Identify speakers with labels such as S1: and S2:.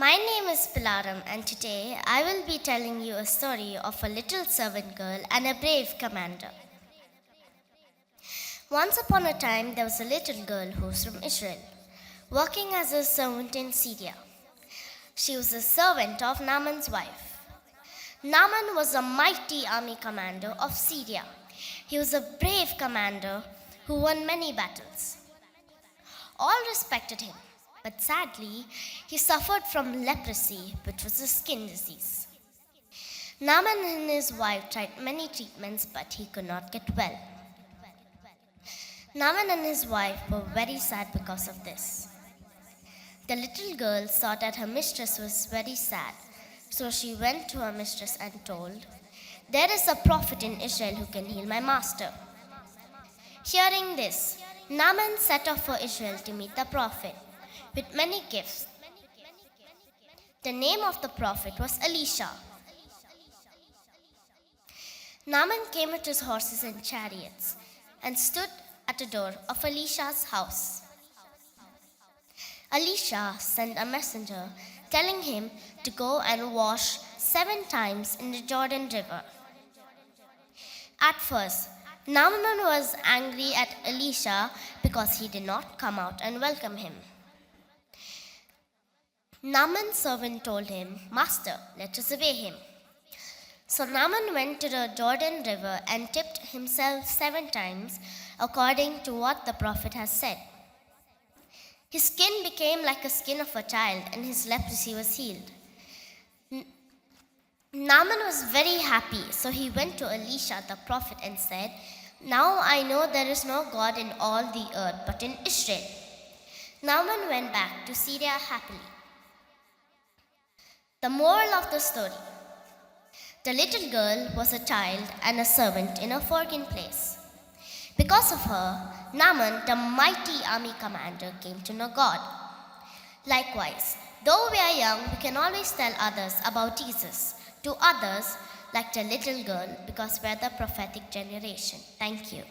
S1: My name is Philaram, and today I will be telling you a story of a little servant girl and a brave commander. Once upon a time, there was a little girl who was from Israel, working as a servant in Syria. She was a servant of Naaman's wife. Naaman was a mighty army commander of Syria. He was a brave commander who won many battles. All respected him, but sadly, he suffered from leprosy, which was a skin disease. Naaman and his wife tried many treatments, but he could not get well. Naaman and his wife were very sad because of this. The little girl saw that her mistress was very sad, so she went to her mistress and told, "There is a prophet in Israel who can heal my master." Hearing this, Naaman set off for Israel to meet the prophet with many gifts. The name of the prophet was Elisha. Naaman came with his horses and chariots and stood at the door of Elisha's house. Elisha sent a messenger telling him to go and wash 7 times in the Jordan River. At first, Naaman was angry at Elisha because he did not come out and welcome him. Naaman's servant told him, "Master, let us obey him." So Naaman went to the Jordan River and dipped himself 7 times according to what the prophet has said. His skin became like the skin of a child and his leprosy was healed. Naaman was very happy, so he went to Elisha the prophet and said, "Now I know there is no God in all the earth but in Israel." Naaman went back to Syria happily. The moral of the story: the little girl was a child and a servant in a foreign place. Because of her, Naaman, the mighty army commander, came to know God. Likewise, though we are young, we can always tell others about Jesus, to others like the little girl, because we are the prophetic generation. Thank you.